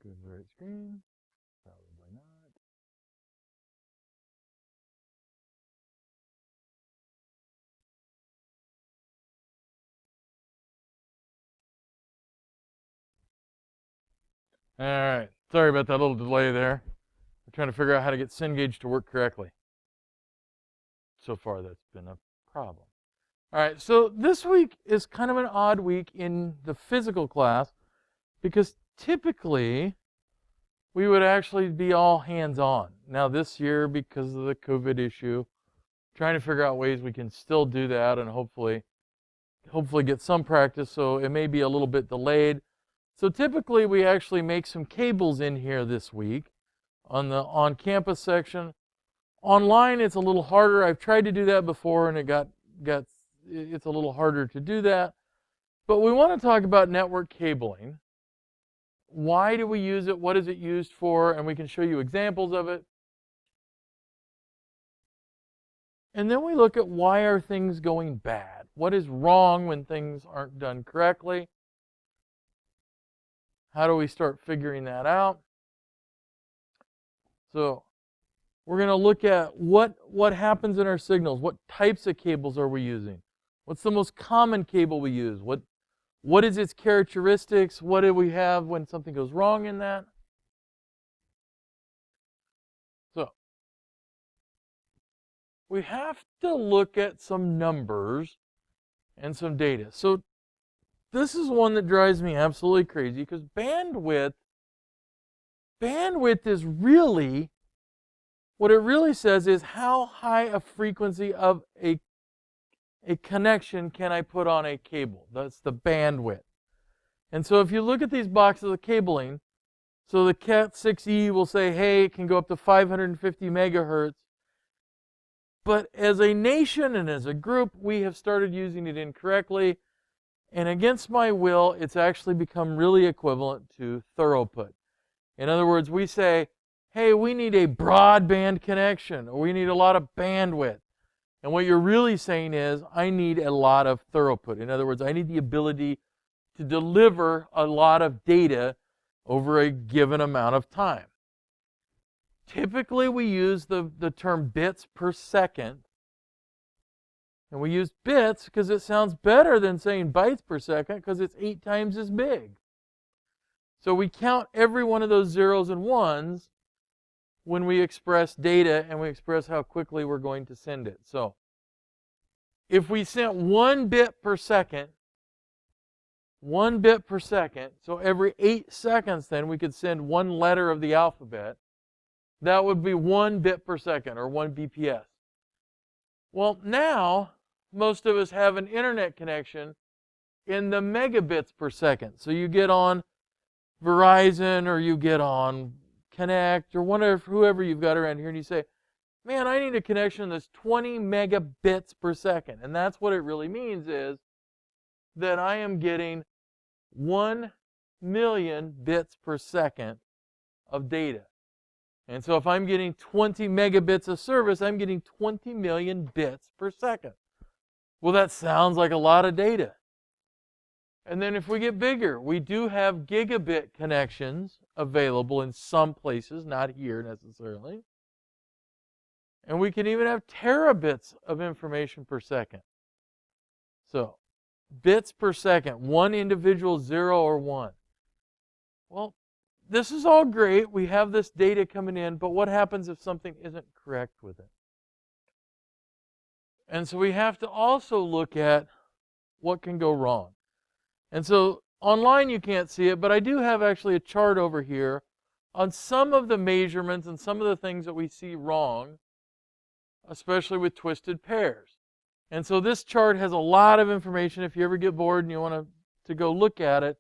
Go to the right screen. Probably not. All right. Sorry about that little delay there. We're trying to figure out how to get Cengage to work correctly. So far, that's been a problem. All right. So this week is kind of an odd week in the physical class because typically we would actually be all hands-on. Now this year, because of the COVID issue, trying to figure out ways we can still do that and hopefully get some practice. So it may be a little bit delayed. So typically we actually make some cables in here this week on the on-campus section. Online it's a little harder. I've tried to do that before and it's a little harder to do that. But we want to talk about network cabling. Why do we use it? What is it used for? And we can show you examples of it. And then we look at why are things going bad? What is wrong when things aren't done correctly? How do we start figuring that out? So we're going to look at what happens in our signals. What types of cables are we using? What's the most common cable we use? What is its characteristics? What do we have when something goes wrong in that? So we have to look at some numbers and some data. So this is one that drives me absolutely crazy because bandwidth is really, what it really says is how high a frequency of a connection can I put on a cable. That's the bandwidth. And so if you look at these boxes of cabling, so the Cat6e will say, hey, it can go up to 550 megahertz. But as a nation and as a group, we have started using it incorrectly. And against my will, it's actually become really equivalent to throughput. In other words, we say, hey, we need a broadband connection, or we need a lot of bandwidth. And what you're really saying is, I need a lot of throughput. In other words, I need the ability to deliver a lot of data over a given amount of time. Typically, we use the term bits per second. And we use bits because it sounds better than saying bytes per second because it's 8 times as big. So we count every one of those zeros and ones when we express data and we express how quickly we're going to send it. So if we sent 1 bit per second, so every 8 seconds then we could send 1 letter of the alphabet, that would be 1 bit per second or 1 BPS. Well, now most of us have an internet connection in the megabits per second. So you get on Verizon or you get on Connect or whoever you've got around here and you say, man, I need a connection that's 20 megabits per second. And that's what it really means is that I am getting 1 million bits per second of data. And so if I'm getting 20 megabits of service, I'm getting 20 million bits per second. Well, that sounds like a lot of data. And then if we get bigger, we do have gigabit connections available in some places, not here necessarily. And we can even have terabits of information per second. So, bits per second, one individual 0 or 1. Well, this is all great. We have this data coming in, but what happens if something isn't correct with it? And so we have to also look at what can go wrong. And so online you can't see it, but I do have actually a chart over here on some of the measurements and some of the things that we see wrong, especially with twisted pairs. And so this chart has a lot of information. If you ever get bored and you want to go look at it,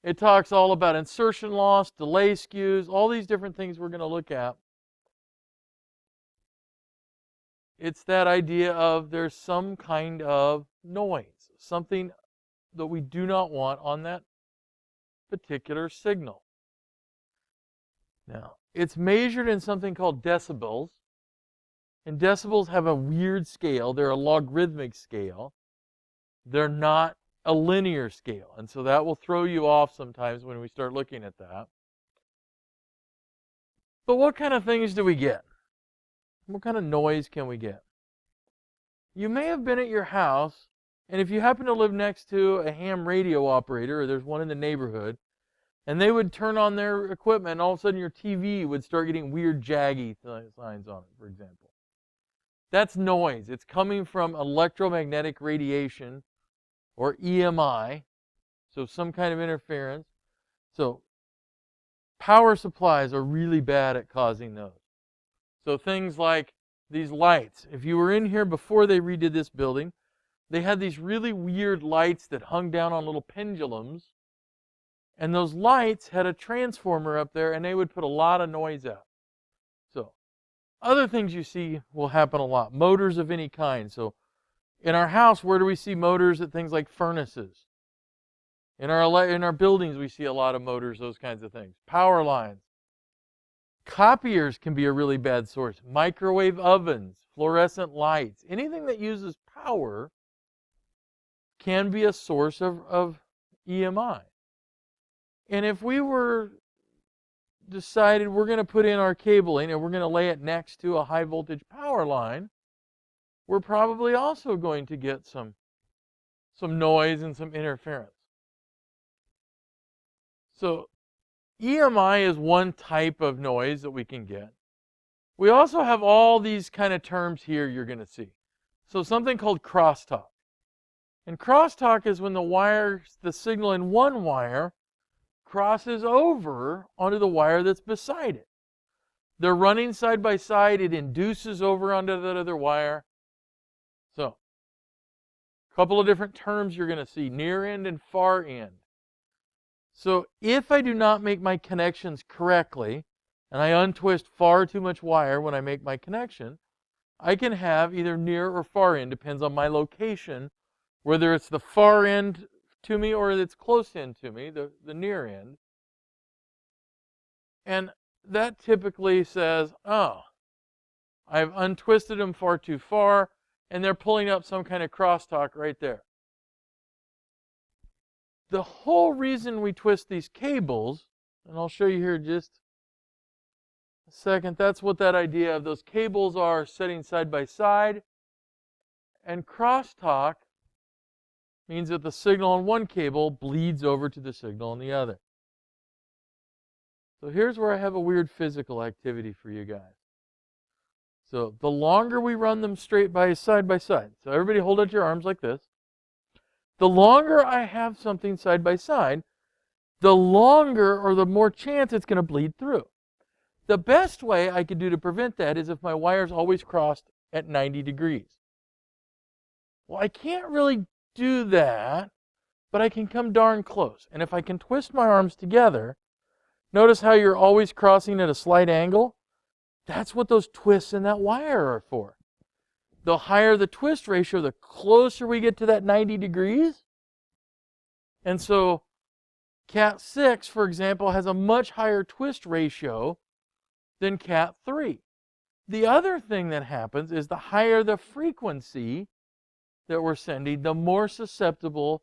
it talks all about insertion loss, delay skews, all these different things we're going to look at. It's that idea of there's some kind of noise, something that we do not want on that particular signal. Now, it's measured in something called decibels. And decibels have a weird scale. They're a logarithmic scale. They're not a linear scale. And so that will throw you off sometimes when we start looking at that. But what kind of things do we get? What kind of noise can we get? You may have been at your house, and if you happen to live next to a ham radio operator, or there's one in the neighborhood, and they would turn on their equipment, and all of a sudden your TV would start getting weird jaggy signs on it, for example. That's noise. It's coming from electromagnetic radiation, or EMI, so some kind of interference. So power supplies are really bad at causing those. So things like these lights. If you were in here before they redid this building, they had these really weird lights that hung down on little pendulums. And those lights had a transformer up there, and they would put a lot of noise out. So other things you see will happen a lot. Motors of any kind. So in our house, where do we see motors at things like furnaces? In our buildings, we see a lot of motors, those kinds of things. Power lines. Copiers can be a really bad source. Microwave ovens, fluorescent lights, anything that uses power can be a source of EMI. And if we were decided we're going to put in our cabling and we're going to lay it next to a high voltage power line, we're probably also going to get some noise and some interference. So EMI is one type of noise that we can get. We also have all these kind of terms here you're going to see. So something called crosstalk. And crosstalk is when the signal in one wire crosses over onto the wire that's beside it. They're running side by side. It induces over onto that other wire. So, a couple of different terms you're going to see, near end and far end. So if I do not make my connections correctly, and I untwist far too much wire when I make my connection, I can have either near or far end, depends on my location, whether it's the far end to me or it's close end to me, the near end. And that typically says, oh, I've untwisted them far too far, and they're pulling up some kind of crosstalk right there. The whole reason we twist these cables, and I'll show you here just a second, that's what that idea of those cables are setting side by side. And crosstalk means that the signal on one cable bleeds over to the signal on the other. So here's where I have a weird physical activity for you guys. So the longer we run them straight side by side, so everybody hold out your arms like this. The longer I have something side by side, the longer or the more chance it's going to bleed through. The best way I could do to prevent that is if my wire's always crossed at 90 degrees. Well, I can't really do that, but I can come darn close. And if I can twist my arms together, notice how you're always crossing at a slight angle? That's what those twists in that wire are for. The higher the twist ratio, the closer we get to that 90 degrees. And so Cat 6, for example, has a much higher twist ratio than Cat 3. The other thing that happens is the higher the frequency that we're sending, the more susceptible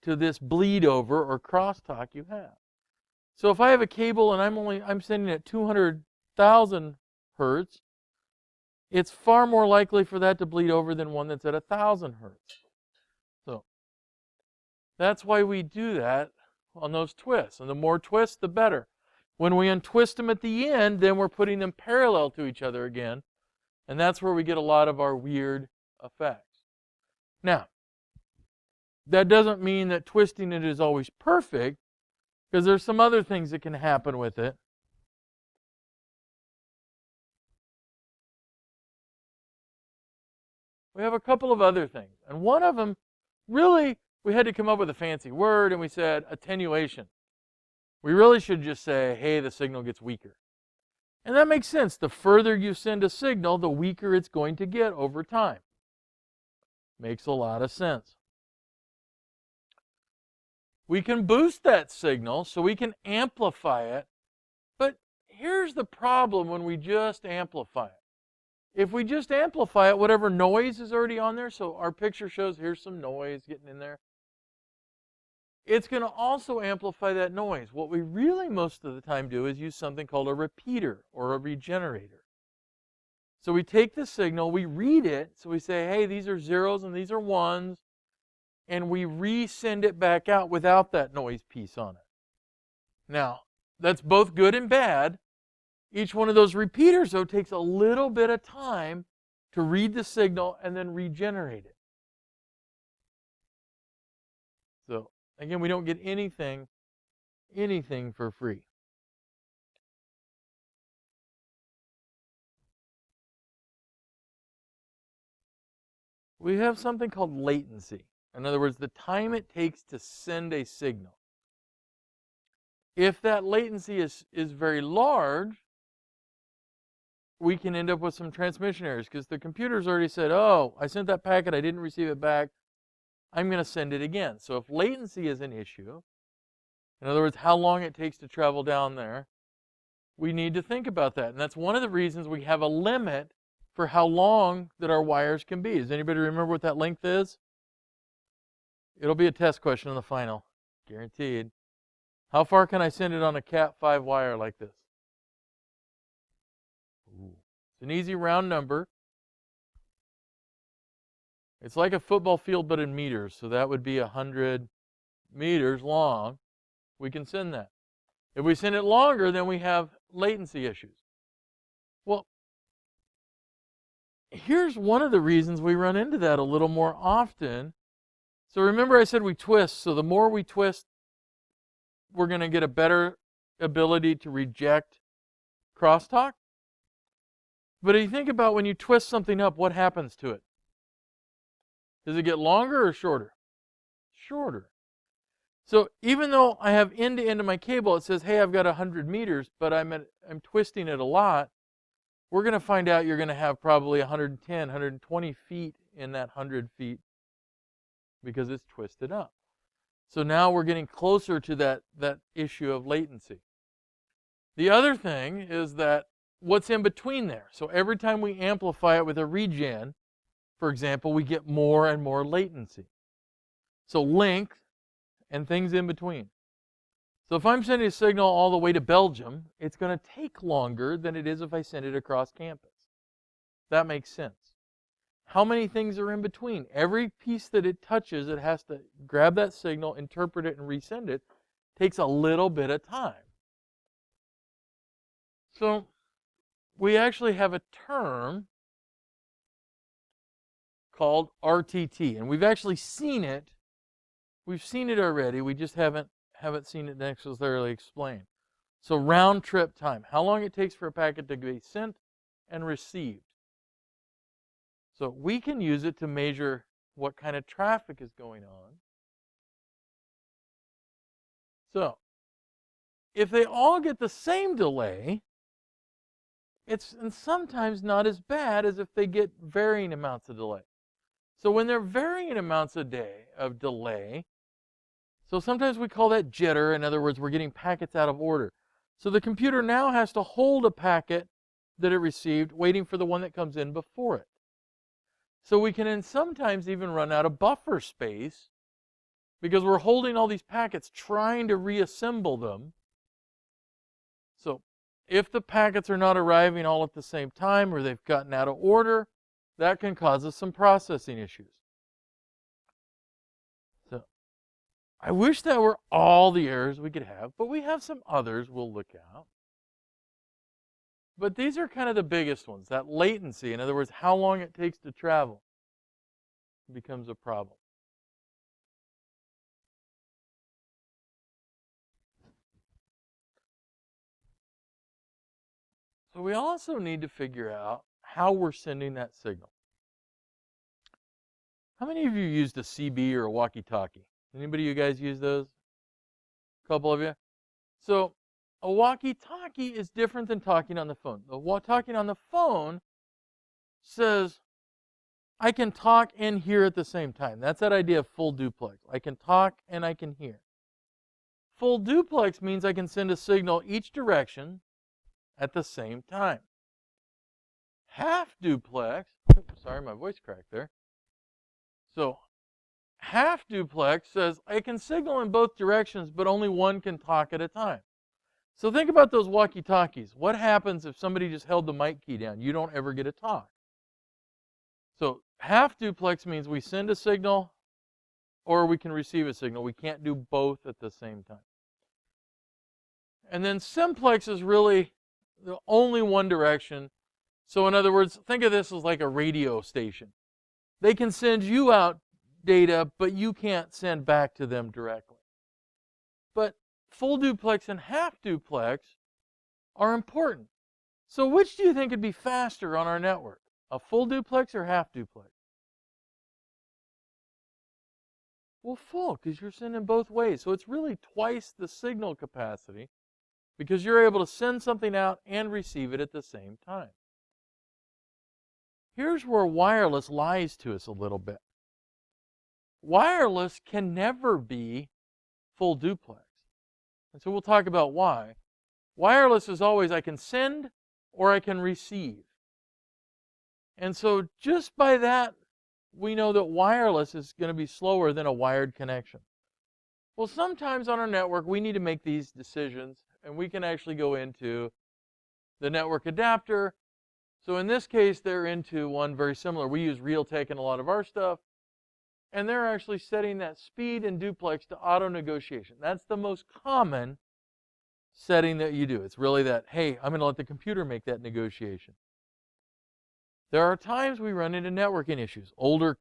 to this bleed over or crosstalk you have. So if I have a cable and I'm sending it 200,000 hertz, it's far more likely for that to bleed over than one that's at 1,000 hertz. So that's why we do that on those twists. And the more twists, the better. When we untwist them at the end, then we're putting them parallel to each other again. And that's where we get a lot of our weird effects. Now, that doesn't mean that twisting it is always perfect, because there's some other things that can happen with it. We have a couple of other things. And one of them, really, we had to come up with a fancy word, and we said attenuation. We really should just say, hey, the signal gets weaker. And that makes sense. The further you send a signal, the weaker it's going to get over time. Makes a lot of sense. We can boost that signal, so we can amplify it. But here's the problem when we just amplify it. If we just amplify it, whatever noise is already on there, so our picture shows here's some noise getting in there. it's going to also amplify that noise. What we really most of the time do is use something called a repeater or a regenerator. So we take the signal, we read it, so we say, hey, these are zeros and these are ones, and we resend it back out without that noise piece on it. Now, that's both good and bad. Each one of those repeaters, though, takes a little bit of time to read the signal and then regenerate it. So, again, we don't get anything for free. We have something called latency. In other words, the time it takes to send a signal. If that latency is very large, we can end up with some transmission errors because the computer's already said, oh, I sent that packet, I didn't receive it back, I'm going to send it again. So if latency is an issue, in other words, how long it takes to travel down there, we need to think about that. And that's one of the reasons we have a limit for how long that our wires can be. Does anybody remember what that length is? It'll be a test question on the final, guaranteed. How far can I send it on a Cat5 wire like this? Ooh. It's an easy round number. It's like a football field but in meters, so that would be 100 meters long. We can send that. If we send it longer, then we have latency issues. Well, here's one of the reasons we run into that a little more often. So remember I said we twist, so the more we twist, we're going to get a better ability to reject crosstalk. But if you think about when you twist something up, what happens to it? Does it get longer or shorter? Shorter. So even though I have end to end of my cable, it says, hey, I've got 100 meters, but I'm twisting it a lot, we're going to find out you're going to have probably 110, 120 feet in that 100 feet because it's twisted up. So now we're getting closer to that issue of latency. The other thing is that what's in between there. So every time we amplify it with a regen, for example, we get more and more latency. So length and things in between. So if I'm sending a signal all the way to Belgium, it's going to take longer than it is if I send it across campus. That makes sense. How many things are in between? Every piece that it touches, it has to grab that signal, interpret it, and resend it. Takes a little bit of time. So we actually have a term called RTT, and we've actually seen it. We've seen it already. We just haven't seen it necessarily explained. So round trip time, how long it takes for a packet to be sent and received. So we can use it to measure what kind of traffic is going on. So if they all get the same delay, it's sometimes not as bad as if they get varying amounts of delay. So when they're varying amounts of delay, so sometimes we call that jitter. In other words, we're getting packets out of order. So the computer now has to hold a packet that it received, waiting for the one that comes in before it. So we can sometimes even run out of buffer space because we're holding all these packets, trying to reassemble them. So if the packets are not arriving all at the same time or they've gotten out of order, that can cause us some processing issues. So I wish that were all the errors we could have, but we have some others we'll look at. But these are kind of the biggest ones. That latency, in other words, how long it takes to travel, becomes a problem. So we also need to figure out how we're sending that signal. How many of you used a CB or a walkie-talkie? Anybody of you guys use those? A couple of you? So a walkie-talkie is different than talking on the phone. Talking on the phone says, I can talk and hear at the same time. That's that idea of full duplex. I can talk and I can hear. Full duplex means I can send a signal each direction at the same time. Half duplex, sorry, my voice cracked there. So half duplex says I can signal in both directions, but only one can talk at a time. So think about those walkie-talkies. What happens if somebody just held the mic key down? You don't ever get to talk. So half duplex means we send a signal or we can receive a signal. We can't do both at the same time. And then simplex is really the only one direction. So in other words, think of this as like a radio station. They can send you out data, but you can't send back to them directly. But full duplex and half duplex are important. So which do you think would be faster on our network? A full duplex or half duplex? Well, full, because you're sending both ways. So it's really twice the signal capacity because you're able to send something out and receive it at the same time. Here's where wireless lies to us a little bit. Wireless can never be full duplex. And so we'll talk about why. Wireless is always I can send or I can receive. And so just by that, we know that wireless is going to be slower than a wired connection. Well, sometimes on our network, we need to make these decisions, and we can actually go into the network adapter. So in this case, they're into one very similar. We use Realtek in a lot of our stuff, and they're actually setting that speed and duplex to auto negotiation. That's the most common setting that you do. It's really that, hey, I'm going to let the computer make that negotiation. There are times we run into networking issues, older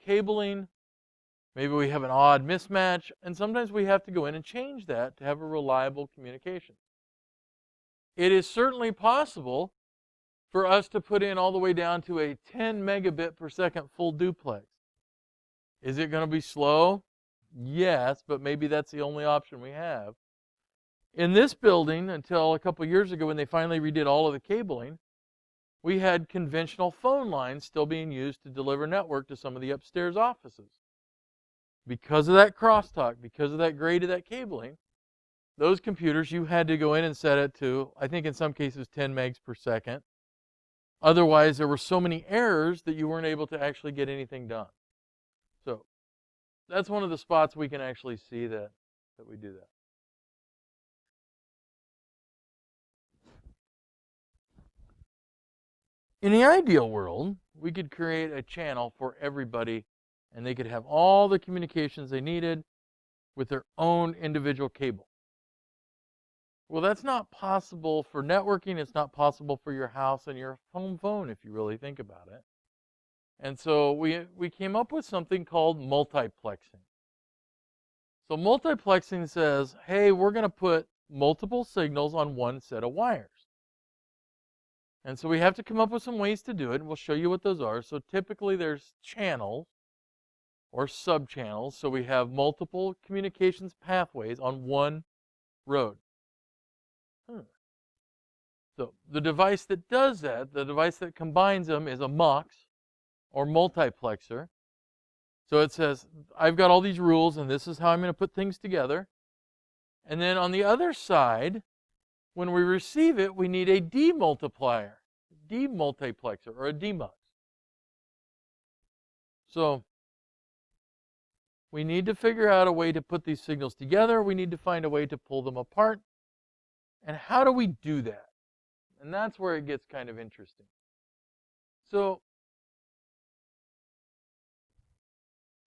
cabling, maybe we have an odd mismatch, and sometimes we have to go in and change that to have a reliable communication. It is certainly possible for us to put in all the way down to a 10 megabit per second full duplex. Is it going to be slow? Yes, but maybe that's the only option we have. In this building, until a couple years ago when they finally redid all of the cabling, we had conventional phone lines still being used to deliver network to some of the upstairs offices. Because of that crosstalk, because of that grade of that cabling, those computers, you had to go in and set it to, I think in some cases, 10 megs per second. Otherwise, there were so many errors that you weren't able to actually get anything done. So that's one of the spots we can actually see that we do that. In the ideal world, we could create a channel for everybody, and they could have all the communications they needed with their own individual cable. Well, that's not possible for networking. It's not possible for your house and your home phone, if you really think about it. And so we came up with something called multiplexing. So multiplexing says, hey, we're going to put multiple signals on one set of wires. And so we have to come up with some ways to do it, and we'll show you what those are. So typically there's channels or subchannels. So we have multiple communications pathways on one road. So the device that does that, the device that combines them is a MUX or multiplexer. So it says, I've got all these rules, and this is how I'm going to put things together. And then on the other side, when we receive it, we need a demultiplier, demultiplexer, or a demux. So we need to figure out a way to put these signals together. We need to find a way to pull them apart. And how do we do that? And that's where it gets kind of interesting. So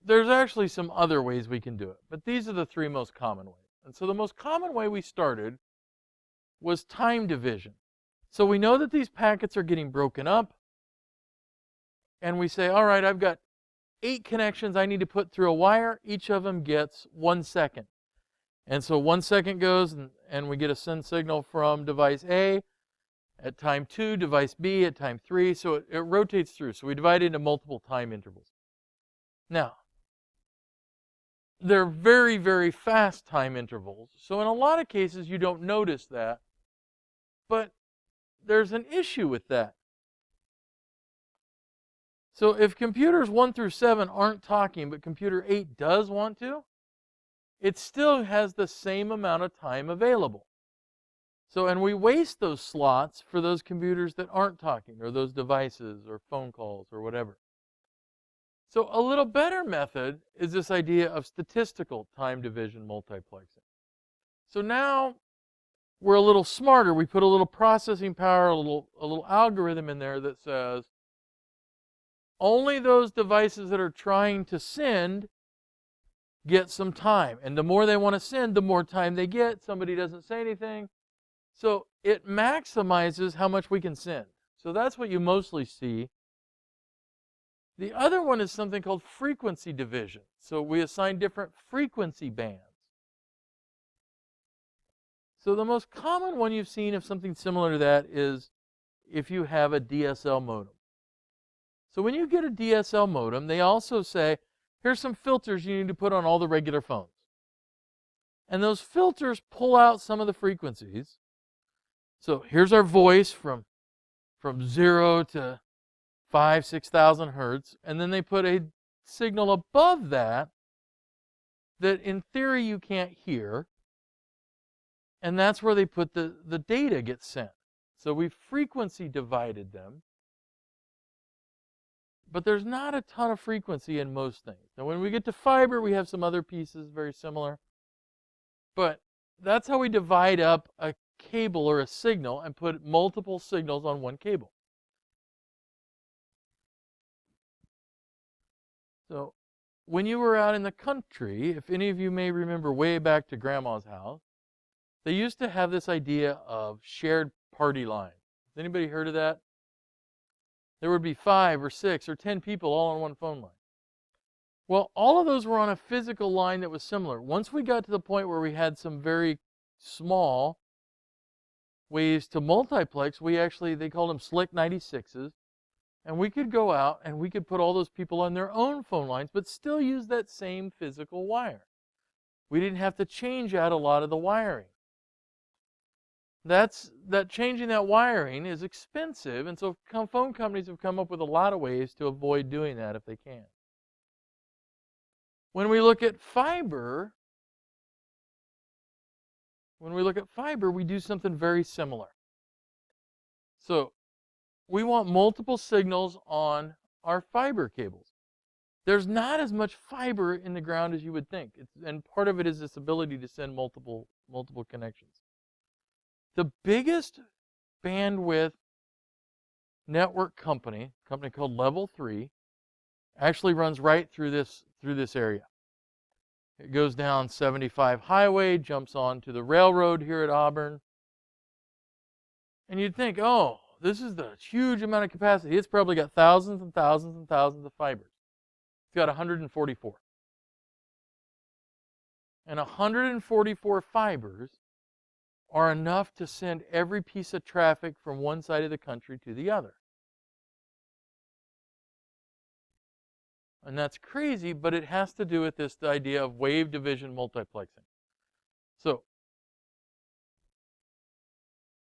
there's actually some other ways we can do it, but these are the three most common ways. And so the most common way we started was time division. So we know that these packets are getting broken up, and we say, all right, I've got 8 connections I need to put through a wire. Each of them gets 1 second. And so 1 second goes, and we get a send signal from device A at time 2, device B at time 3. So it rotates through. So we divide it into multiple time intervals. Now, they're very, very fast time intervals. So in a lot of cases, you don't notice that. But there's an issue with that. So if computers 1 through 7 aren't talking, but computer 8 does want to, it still has the same amount of time available. So, and we waste those slots for those computers that aren't talking, or those devices, or phone calls, or whatever. So a little better method is this idea of statistical time division multiplexing. So now we're a little smarter. We put a little processing power, a little algorithm in there that says only those devices that are trying to send get some time. And the more they want to send, the more time they get. Somebody doesn't say anything. So it maximizes how much we can send. So that's what you mostly see. The other one is something called frequency division. So we assign different frequency bands. So the most common one you've seen of something similar to that is if you have a DSL modem. So when you get a DSL modem, they also say, here's some filters you need to put on all the regular phones. And those filters pull out some of the frequencies. So here's our voice from 0 to 5,000, 6,000 hertz. And then they put a signal above that that in theory you can't hear. And that's where they put the data gets sent. So we frequency divided them. But there's not a ton of frequency in most things. Now when we get to fiber, we have some other pieces very similar. But that's how we divide up a cable or a signal and put multiple signals on one cable. So when you were out in the country, if any of you may remember way back to Grandma's house, they used to have this idea of shared party line. Has anybody heard of that? There would be 5 or 6 or 10 people all on one phone line. Well, all of those were on a physical line that was similar. Once we got to the point where we had some very small ways to multiplex, they called them Slick 96s, and we could go out and we could put all those people on their own phone lines, but still use that same physical wire. We didn't have to change out a lot of the wiring. Changing that wiring is expensive, and so phone companies have come up with a lot of ways to avoid doing that if they can. When we look at fiber, we do something very similar. So we want multiple signals on our fiber cables. There's not as much fiber in the ground as you would think, and part of it is this ability to send multiple connections. The biggest bandwidth network company called Level 3, actually runs right through this area. It goes down 75 Highway, jumps onto the railroad here at Auburn. And you'd think, oh, this is the huge amount of capacity. It's probably got thousands and thousands and thousands of fibers. It's got 144. And 144 fibers are enough to send every piece of traffic from one side of the country to the other. And that's crazy, but it has to do with this idea of wave division multiplexing. So,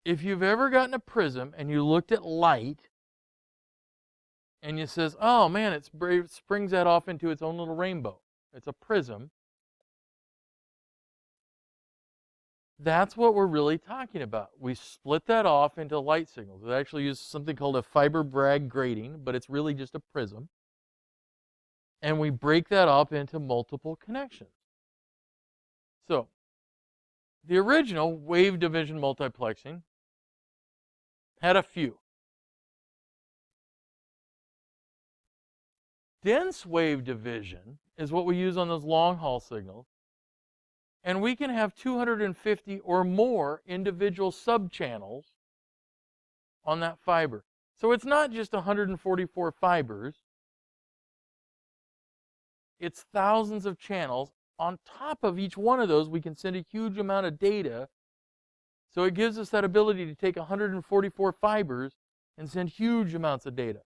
if you've ever gotten a prism and you looked at light and you says, oh man, it springs that off into its own little rainbow. It's a prism. That's what we're really talking about. We split that off into light signals. We actually use something called a fiber Bragg grating, but it's really just a prism. And we break that up into multiple connections. So, the original wave division multiplexing had a few. Dense wave division is what we use on those long haul signals. And we can have 250 or more individual subchannels on that fiber. So it's not just 144 fibers. It's thousands of channels. On top of each one of those, we can send a huge amount of data. So it gives us that ability to take 144 fibers and send huge amounts of data.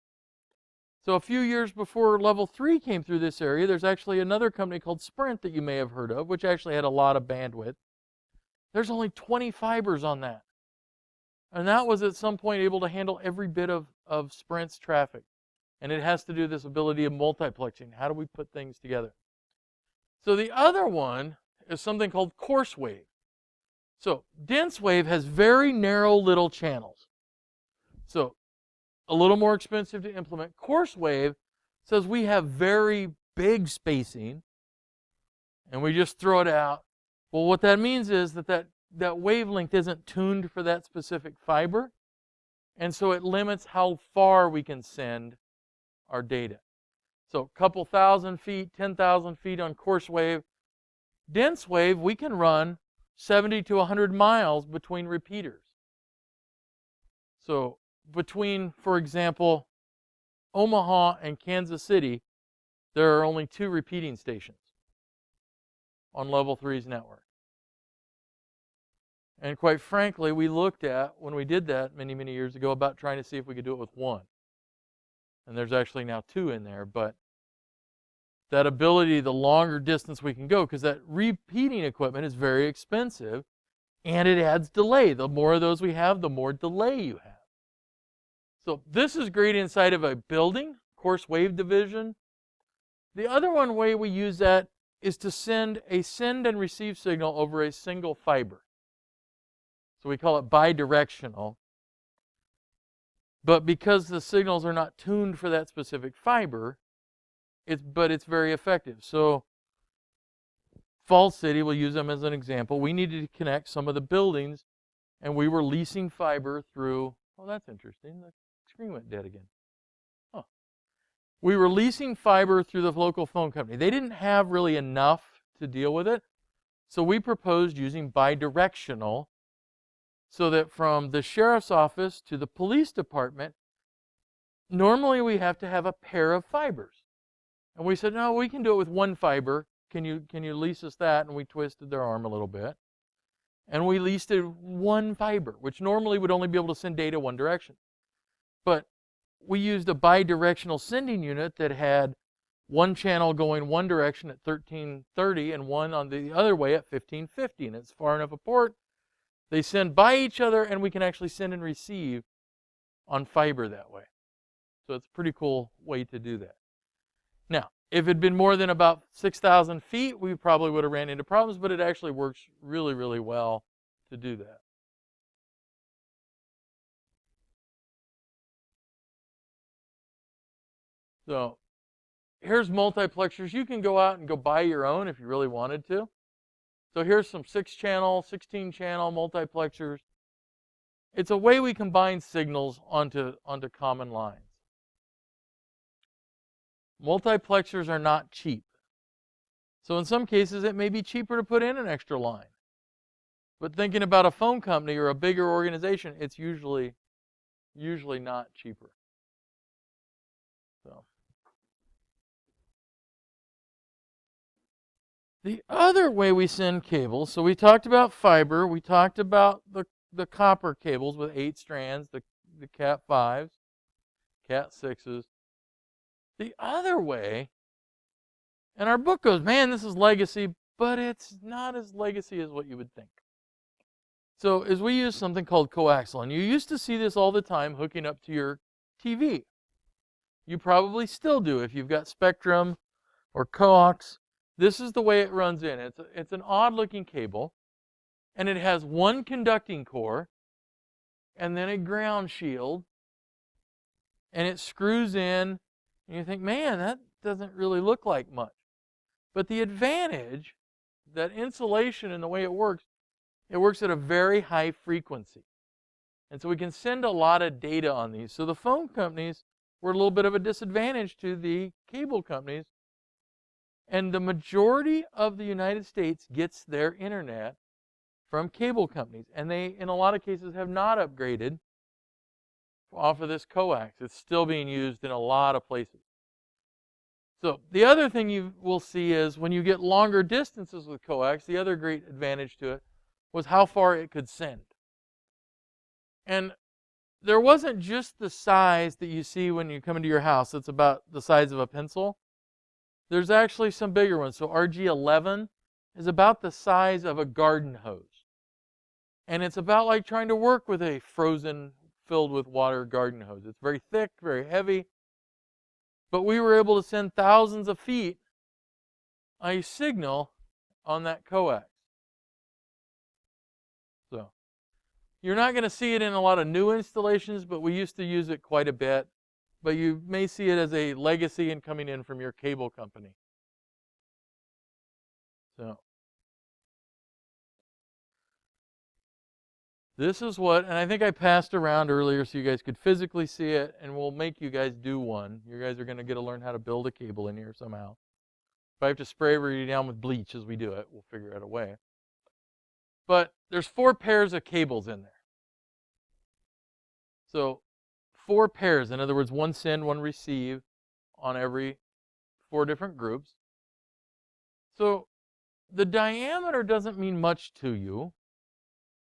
So a few years before Level 3 came through this area, there's actually another company called Sprint that you may have heard of, which actually had a lot of bandwidth. There's only 20 fibers on that. And that was at some point able to handle every bit of Sprint's traffic. And it has to do with this ability of multiplexing. How do we put things together? So the other one is something called coarse wave. So dense wave has very narrow little channels. So a little more expensive to implement. Coarse wave says we have very big spacing, and we just throw it out. Well, what that means is that wavelength isn't tuned for that specific fiber, and so it limits how far we can send our data. So a couple thousand feet, 10,000 feet on coarse wave. Dense wave, we can run 70 to 100 miles between repeaters. So between, for example, Omaha and Kansas City, there are only 2 repeating stations on Level 3's network. And quite frankly, we looked at, when we did that many, many years ago, about trying to see if we could do it with 1. And there's actually now 2 in there, but that ability, the longer distance we can go, because that repeating equipment is very expensive, and it adds delay. The more of those we have, the more delay you have. So this is great inside of a building, coarse wave division. The other one way we use that is to send and receive signal over a single fiber. So we call it bidirectional. But because the signals are not tuned for that specific fiber, it's very effective. So Falls City, we'll use them as an example. We needed to connect some of the buildings, and we were leasing fiber through, oh, that's interesting. The screen went dead again. Huh. We were leasing fiber through the local phone company. They didn't have really enough to deal with it, so we proposed using bidirectional, so that from the sheriff's office to the police department, normally we have to have a pair of fibers. And we said, no, we can do it with 1 fiber. Can you lease us that? And we twisted their arm a little bit. And we leased it 1 fiber, which normally would only be able to send data one direction. But we used a bidirectional sending unit that had 1 channel going one direction at 1330 and 1 on the other way at 1550. And it's far enough apart. They send by each other, and we can actually send and receive on fiber that way. So it's a pretty cool way to do that. Now, if it had been more than about 6,000 feet, we probably would have ran into problems, but it actually works really, really well to do that. So here's multiplexers. You can go out and go buy your own if you really wanted to. So here's some 6-channel, 16-channel multiplexers. It's a way we combine signals onto common lines. Multiplexers are not cheap. So in some cases, it may be cheaper to put in an extra line. But thinking about a phone company or a bigger organization, it's usually not cheaper. So the other way we send cables, so we talked about fiber, we talked about the copper cables with 8 strands, the Cat 5s, Cat 6s. The other way, and our book goes, man, this is legacy, but it's not as legacy as what you would think. So as we use something called coaxial, and you used to see this all the time hooking up to your TV. You probably still do if you've got Spectrum or coax. This is the way it runs in. It's an odd-looking cable, and it has 1 conducting core and then a ground shield, and it screws in, and you think, man, that doesn't really look like much. But the advantage, that insulation and the way it works at a very high frequency. And so we can send a lot of data on these. So the phone companies were a little bit of a disadvantage to the cable companies. And the majority of the United States gets their internet from cable companies. And they, in a lot of cases, have not upgraded off of this coax. It's still being used in a lot of places. So the other thing you will see is when you get longer distances with coax, the other great advantage to it was how far it could send. And there wasn't just the size that you see when you come into your house. It's about the size of a pencil. There's actually some bigger ones. So RG11 is about the size of a garden hose. And it's about like trying to work with a frozen, filled with water garden hose. It's very thick, very heavy. But we were able to send thousands of feet a signal on that coax. So you're not going to see it in a lot of new installations, but we used to use it quite a bit. but you may see it as a legacy and coming in from your cable company. So this is what, and I think I passed around earlier so you guys could physically see it, and we'll make you guys do one. You guys are going to get to learn how to build a cable in here somehow. If I have to spray everybody down with bleach as we do it, we'll figure out a way. But there's 4 pairs of cables in there. So 4 pairs, in other words, 1 send, 1 receive on every 4 different groups. So the diameter doesn't mean much to you.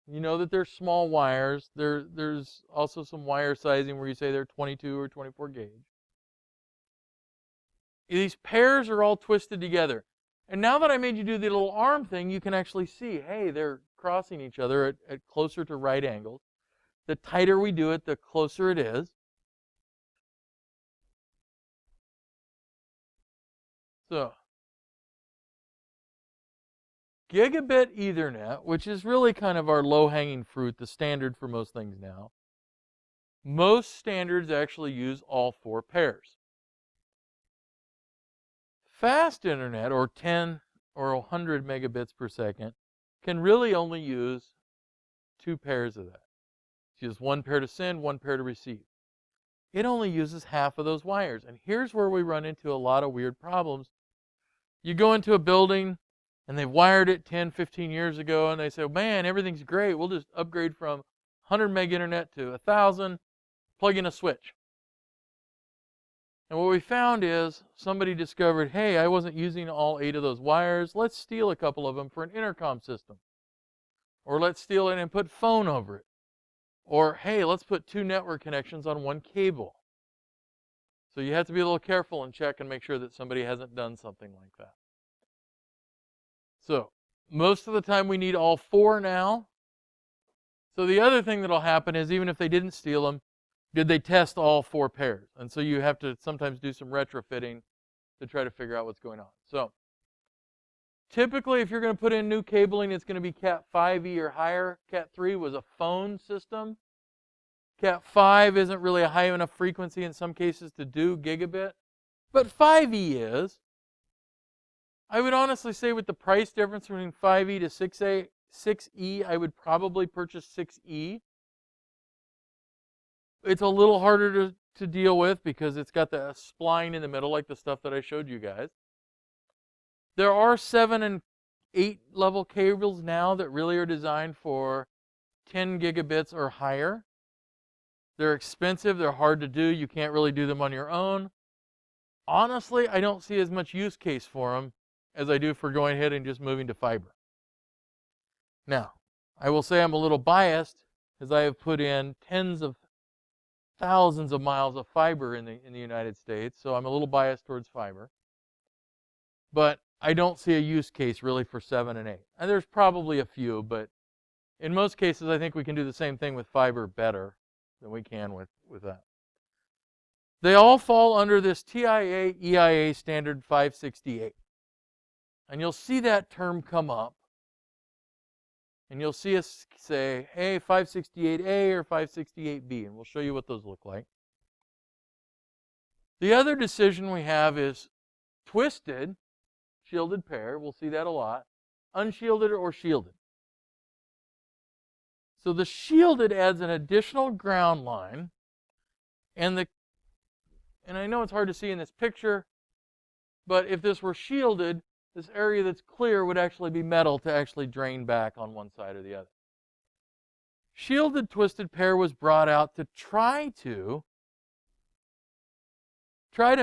You know that they're small wires. There's also some wire sizing where you say they're 22 or 24 gauge. These pairs are all twisted together. And now that I made you do the little arm thing, you can actually see, hey, they're crossing each other at closer to right angles. The tighter we do it, the closer it is. So, Gigabit Ethernet, which is really kind of our low-hanging fruit, the standard for most things now. Most standards actually use all 4 pairs. Fast internet, or 10 or 100 megabits per second, can really only use 2 pairs of that. It's just 1 pair to send, 1 pair to receive. It only uses half of those wires. And here's where we run into a lot of weird problems. You go into a building, and they've wired it 10, 15 years ago, and they say, man, everything's great. We'll just upgrade from 100 meg internet to 1,000, plug in a switch. And what we found is somebody discovered, hey, I wasn't using all 8 of those wires. Let's steal a couple of them for an intercom system. Or let's steal it and put phone over it. Or, hey, let's put 2 network connections on 1 cable. So you have to be a little careful and check and make sure that somebody hasn't done something like that. So most of the time we need all 4 now. So the other thing that will happen is even if they didn't steal them, did they test all 4 pairs? And so you have to sometimes do some retrofitting to try to figure out what's going on. So typically if you're going to put in new cabling, it's going to be Cat 5e or higher. Cat 3 was a phone system. Cat 5 isn't really a high enough frequency in some cases to do gigabit, but 5e is. I would honestly say with the price difference between 5e to 6e, I would probably purchase 6e. It's a little harder to deal with because it's got the spline in the middle like the stuff that I showed you guys. There are 7 and 8 level cables now that really are designed for 10 gigabits or higher. They're expensive, they're hard to do, you can't really do them on your own. Honestly, I don't see as much use case for them as I do for going ahead and just moving to fiber. Now, I will say I'm a little biased as I have put in tens of thousands of miles of fiber in the United States, so I'm a little biased towards fiber. But I don't see a use case really for 7 and 8. And there's probably a few, but in most cases I think we can do the same thing with fiber better than we can with that. They all fall under this TIA EIA standard 568. And you'll see that term come up. And you'll see us say, hey, 568A or 568B, and we'll show you what those look like. The other decision we have is twisted, shielded pair. We'll see that a lot. Unshielded or shielded. So the shielded adds an additional ground line, and I know it's hard to see in this picture, but if this were shielded, this area that's clear would actually be metal to actually drain back on one side or the other. Shielded twisted pair was brought out to try to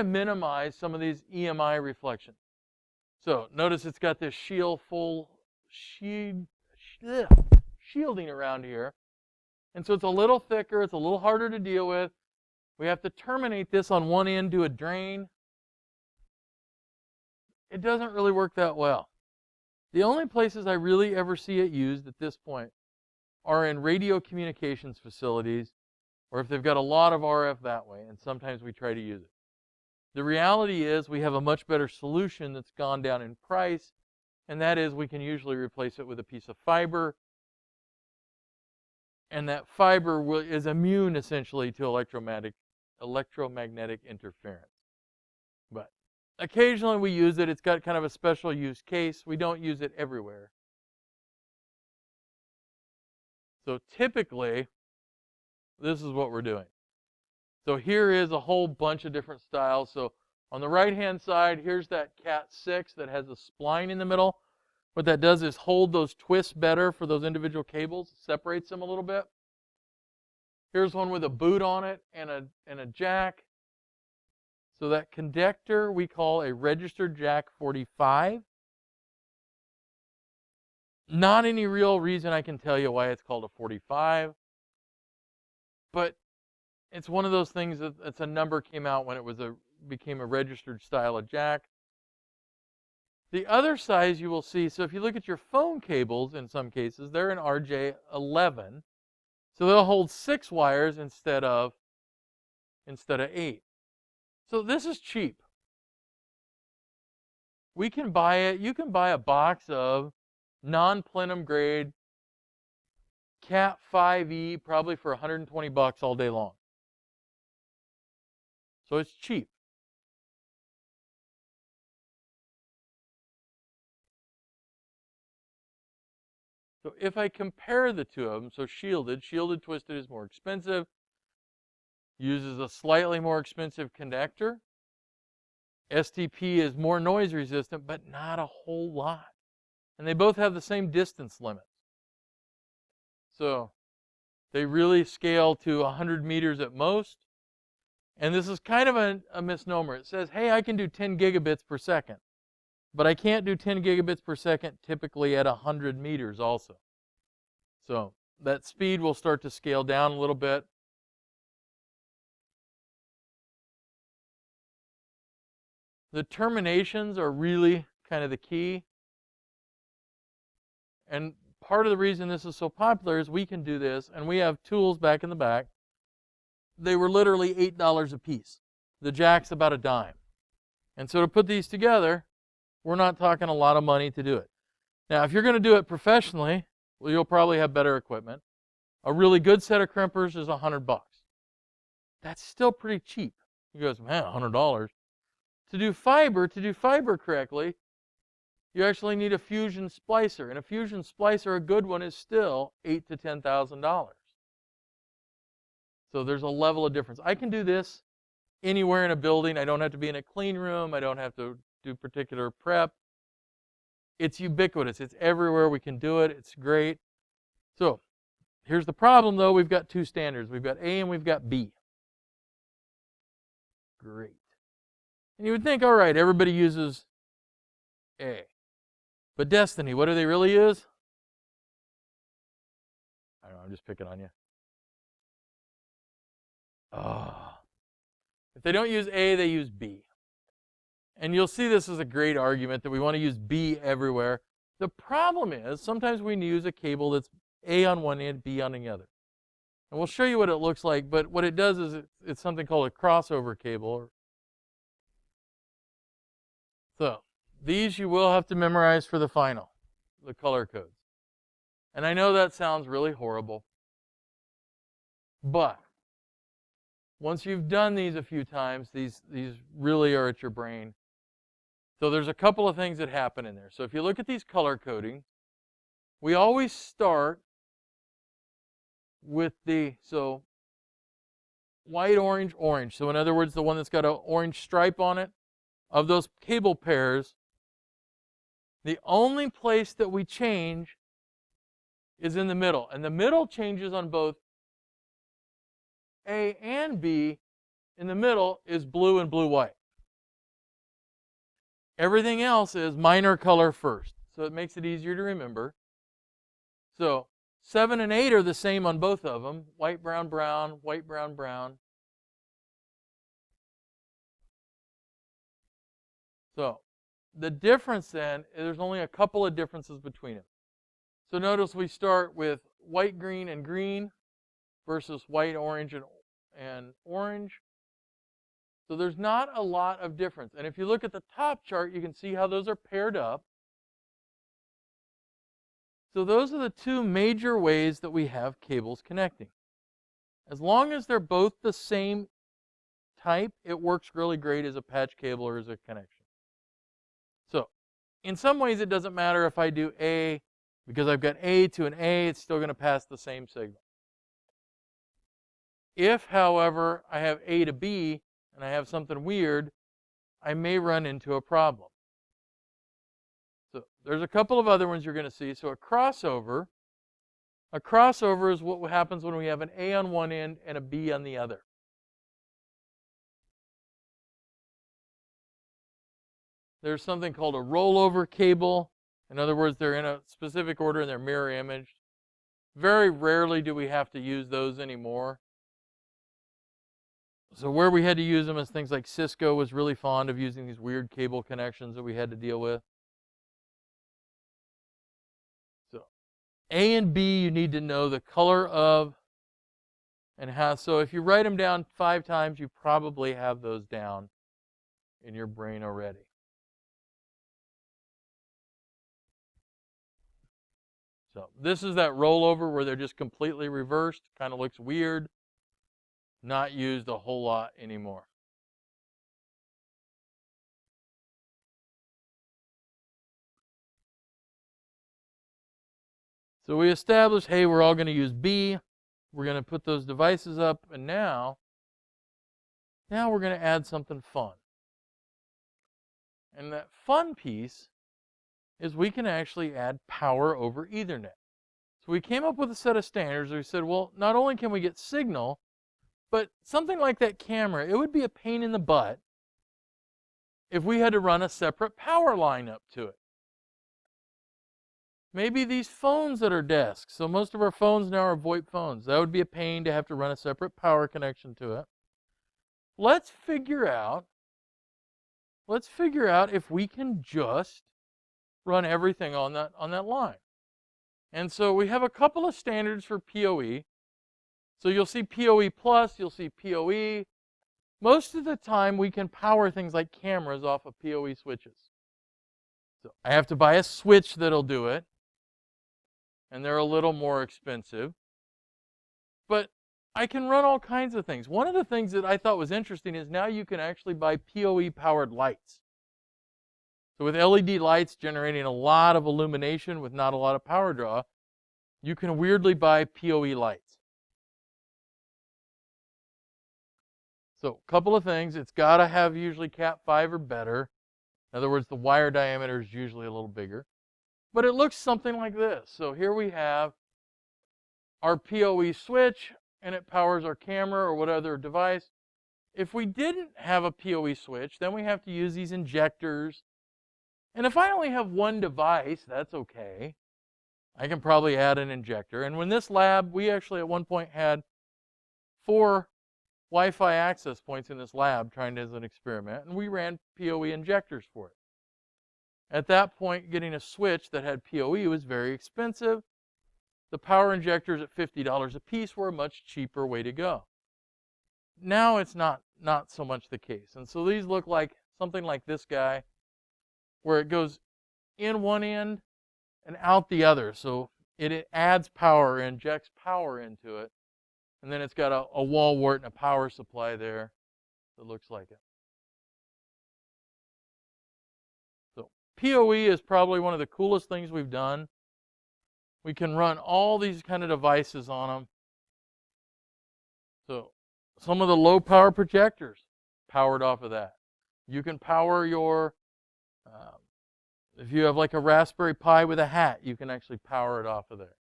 minimize some of these EMI reflections. So notice it's got this shielding around here. And so it's a little thicker, it's a little harder to deal with. We have to terminate this on one end, do a drain. It doesn't really work that well. The only places I really ever see it used at this point are in radio communications facilities, or if they've got a lot of RF that way, and sometimes we try to use it. The reality is we have a much better solution that's gone down in price, and that is we can usually replace it with a piece of fiber, and that fiber is immune essentially to electromagnetic electromagnetic interference. But occasionally we use it. It's got kind of a special use case. We don't use it everywhere. So typically, this is what we're doing. So here is a whole bunch of different styles. So on the right-hand side, here's that Cat 6 that has a spline in the middle. What that does is hold those twists better for those individual cables, separates them a little bit. Here's one with a boot on it and a jack. So that connector we call a registered jack 45. Not any real reason I can tell you why it's called a 45, but it's one of those things that it's a number came out when it became a registered style of jack. The other size you will see, so if you look at your phone cables in some cases, they're an RJ11. So they'll hold 6 wires instead of 8. So this is cheap. We can buy it. You can buy a box of non-plenum grade Cat 5e probably for $120 all day long. So it's cheap. So if I compare the two of them, so shielded twisted is more expensive, uses a slightly more expensive connector. STP is more noise resistant, but not a whole lot. And they both have the same distance limits. So they really scale to 100 meters at most. And this is kind of a misnomer. It says, hey, I can do 10 gigabits per second. But I can't do 10 gigabits per second typically at 100 meters also. So that speed will start to scale down a little bit. The terminations are really kind of the key. And part of the reason this is so popular is we can do this, and we have tools back in the back. They were literally $8 a piece. The jack's about a dime. And so to put these together, we're not talking a lot of money to do it. Now, if you're going to do it professionally, well, you'll probably have better equipment. A really good set of crimpers is $100. That's still pretty cheap. You goes, man, $100. To do fiber correctly, you actually need a fusion splicer. And a fusion splicer, a good one, is still $8,000 to $10,000. So there's a level of difference. I can do this anywhere in a building. I don't have to be in a clean room. I don't have to do particular prep. It's ubiquitous. It's everywhere. We can do it. It's great. So here's the problem, though. We've got 2 standards. We've got A and we've got B. Great. And you would think, all right, everybody uses A. But Destiny, what do they really use? I don't know. I'm just picking on you. If they don't use A, they use B. And you'll see this as a great argument that we want to use B everywhere. The problem is sometimes we use a cable that's A on one end, B on the other. And we'll show you what it looks like, but what it does is it's something called a crossover cable. So these you will have to memorize for the final, the color codes. And I know that sounds really horrible, but once you've done these a few times, these really are at your brain. So there's a couple of things that happen in there. So if you look at these color coding, we always start with so white, orange, orange. So in other words, the one that's got an orange stripe on it, of those cable pairs, the only place that we change is in the middle. And the middle changes on both A and B. In the middle is blue and blue-white. Everything else is minor color first. So it makes it easier to remember. So 7 and 8 are the same on both of them. White, brown, brown, white, brown, brown. So the difference then, there's only a couple of differences between them. So notice we start with white, green, and green versus white, orange, and orange. So there's not a lot of difference. And if you look at the top chart, you can see how those are paired up. So those are the 2 major ways that we have cables connecting. As long as they're both the same type, it works really great as a patch cable or as a connection. So in some ways, it doesn't matter if I do A, because I've got A to an A, it's still going to pass the same signal. If, however, I have A to B and I have something weird, I may run into a problem. So there's a couple of other ones you're going to see. So a crossover is what happens when we have an A on one end and a B on the other. There's something called a rollover cable. In other words, they're in a specific order and they're mirror imaged. Very rarely do we have to use those anymore. So where we had to use them is things like Cisco was really fond of using these weird cable connections that we had to deal with. So A and B, you need to know the color of and how. So if you write them down 5 times, you probably have those down in your brain already. So this is that rollover where they're just completely reversed. Kind of looks weird. Not used a whole lot anymore. So we established, hey, we're all going to use B. We're going to put those devices up, and now we're going to add something fun. And that fun piece is we can actually add power over Ethernet. So we came up with a set of standards. We said, well, not only can we get signal, but something like that camera, it would be a pain in the butt if we had to run a separate power line up to it. Maybe these phones that are desks. So most of our phones now are VoIP phones. That would be a pain to have to run a separate power connection to it. Let's figure out if we can just run everything on that line. And so we have a couple of standards for PoE. So you'll see PoE plus, you'll see PoE. Most of the time we can power things like cameras off of PoE switches. So I have to buy a switch that'll do it. And they're a little more expensive. But I can run all kinds of things. One of the things that I thought was interesting is now you can actually buy PoE-powered lights. So with LED lights generating a lot of illumination with not a lot of power draw, you can weirdly buy PoE lights. So a couple of things. It's got to have usually Cat5 or better. In other words, the wire diameter is usually a little bigger. But it looks something like this. So here we have our PoE switch, and it powers our camera or what other device. If we didn't have a PoE switch, then we have to use these injectors. And if I only have one device, that's okay. I can probably add an injector. And when this lab, we actually at one point had 4 Wi-Fi access points in this lab trying to as an experiment, and we ran PoE injectors for it. At that point, getting a switch that had PoE was very expensive. The power injectors at $50 a piece were a much cheaper way to go. Now it's not so much the case. And so these look like something like this guy, where it goes in one end and out the other. So it adds power, injects power into it. And then it's got a wall wart and a power supply there that looks like it. So PoE is probably one of the coolest things we've done. We can run all these kind of devices on them. So some of the low power projectors powered off of that. You can power your, if you have like a Raspberry Pi with a hat, you can actually power it off of there.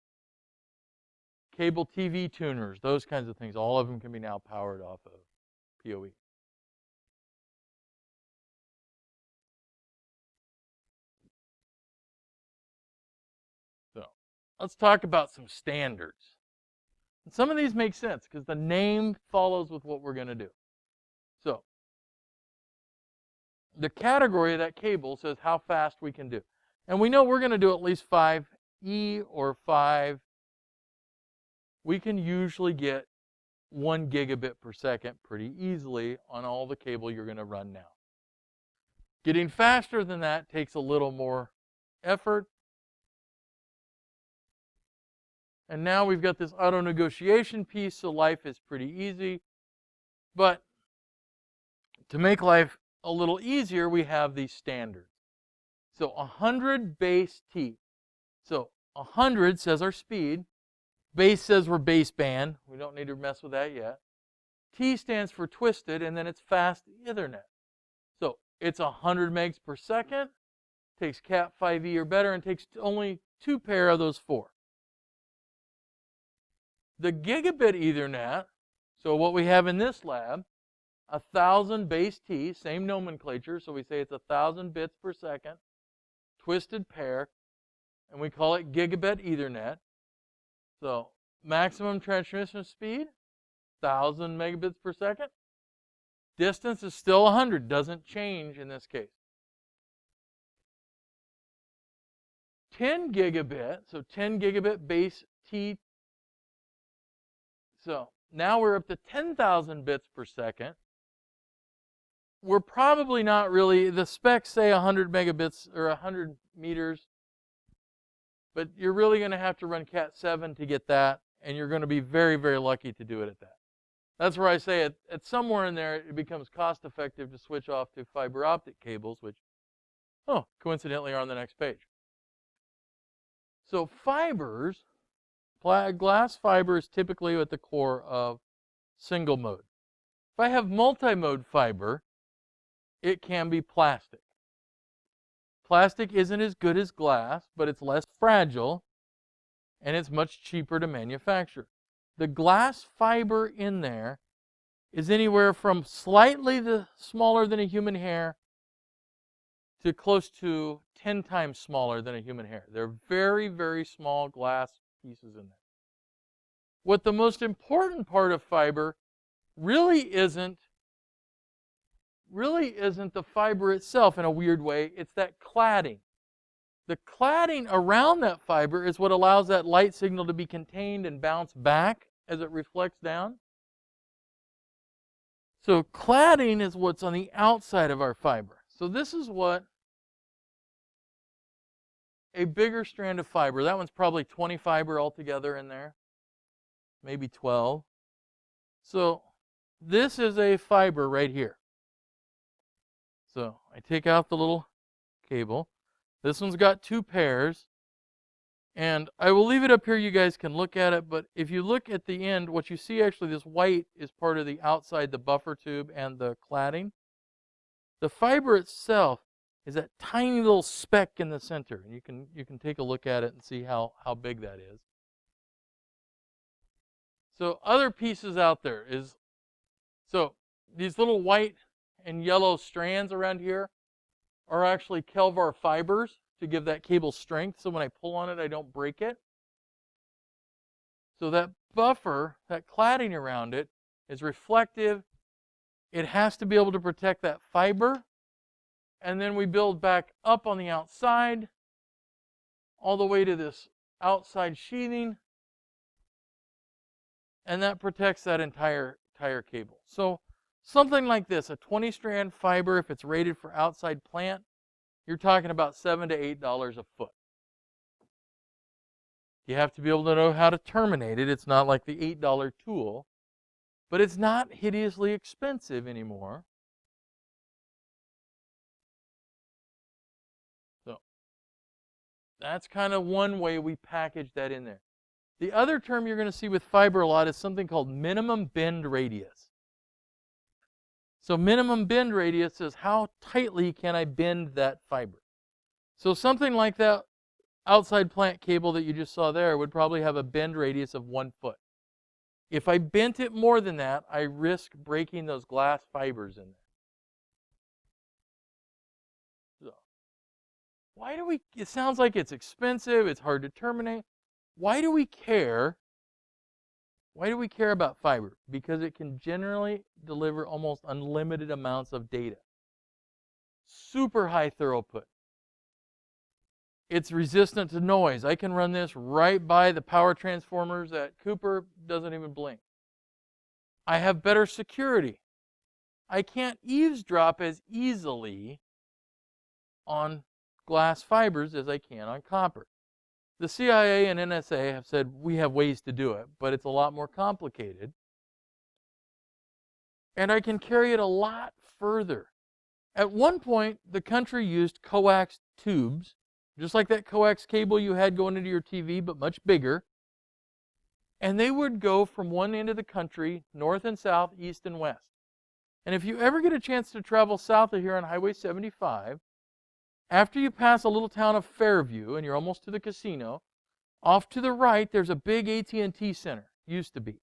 Cable TV tuners, those kinds of things, all of them can be now powered off of PoE. So let's talk about some standards. And some of these make sense because the name follows with what we're going to do. So the category of that cable says how fast we can do. And we know we're going to do at least 5E or 5. We can usually get 1 gigabit per second pretty easily on all the cable you're going to run now. Getting faster than that takes a little more effort. And now we've got this auto negotiation piece, so life is pretty easy. But To make life a little easier, we have these standards. So 100 base T. So 100 says our speed. Base says we're baseband. We don't need to mess with that yet. T stands for twisted, and then it's fast Ethernet. So it's 100 megs per second, takes Cat 5e or better, and takes only 2 pair of those 4. The gigabit Ethernet, so what we have in this lab, 1,000 base T, same nomenclature, so we say it's 1,000 bits per second, twisted pair, and we call it gigabit Ethernet. So maximum transmission speed, 1,000 megabits per second. Distance is still 100, doesn't change in this case. 10 gigabit, so 10 gigabit base T. So now we're up to 10,000 bits per second. We're probably not really, the specs say 100 megabits or 100 meters, but you're really going to have to run Cat 7 to get that, and you're going to be very, very lucky to do it at that. That's where I say at somewhere in there it becomes cost effective to switch off to fiber optic cables, which, coincidentally are on the next page. So fibers, glass fiber is typically at the core of single mode. If I have multi-mode fiber, it can be plastic. Plastic isn't as good as glass, but it's less fragile, and it's much cheaper to manufacture. The glass fiber in there is anywhere from slightly smaller than a human hair to close to 10 times smaller than a human hair. They're very, very small glass pieces in there. What the most important part of fiber really isn't the fiber itself in a weird way. It's that cladding. The cladding around that fiber is what allows that light signal to be contained and bounce back as it reflects down. So cladding is what's on the outside of our fiber. So this is what a bigger strand of fiber, that one's probably 20 fiber altogether in there, maybe 12. So this is a fiber right here. So I take out the little cable. This one's got 2 pairs. And I will leave it up here, you guys can look at it, but if you look at the end, what you see actually, this white is part of the outside, the buffer tube and the cladding. The fiber itself is that tiny little speck in the center. And you can take a look at it and see how big that is. So other pieces out there is, so these little white and yellow strands around here are actually Kelvar fibers to give that cable strength, so when I pull on it, I don't break it. So that buffer, that cladding around it, is reflective. It has to be able to protect that fiber. And then we build back up on the outside, all the way to this outside sheathing. And that protects that entire cable. So something like this, a 20-strand fiber, if it's rated for outside plant, you're talking about $7 to $8 a foot. You have to be able to know how to terminate it. It's not like the $8 tool, but it's not hideously expensive anymore. So that's kind of one way we package that in there. The other term you're going to see with fiber a lot is something called minimum bend radius. So minimum bend radius is how tightly can I bend that fiber. So something like that outside plant cable that you just saw there would probably have a bend radius of 1 foot. If I bent it more than that, I risk breaking those glass fibers in there. So, why do we, it sounds like it's expensive, it's hard to terminate. Why do we care? Why do we care about fiber? Because it can generally deliver almost unlimited amounts of data. Super high throughput. It's resistant to noise. I can run this right by the power transformers at Cooper, doesn't even blink. I have better security. I can't eavesdrop as easily on glass fibers as I can on copper. The CIA and NSA have said we have ways to do it, but it's a lot more complicated. And I can carry it a lot further. At one point, the country used coax tubes, just like that coax cable you had going into your TV, but much bigger. And they would go from one end of the country, north and south, east and west. And if you ever get a chance to travel south of here on Highway 75, after you pass a little town of Fairview, and you're almost to the casino, off to the right, there's a big AT&T center, used to be.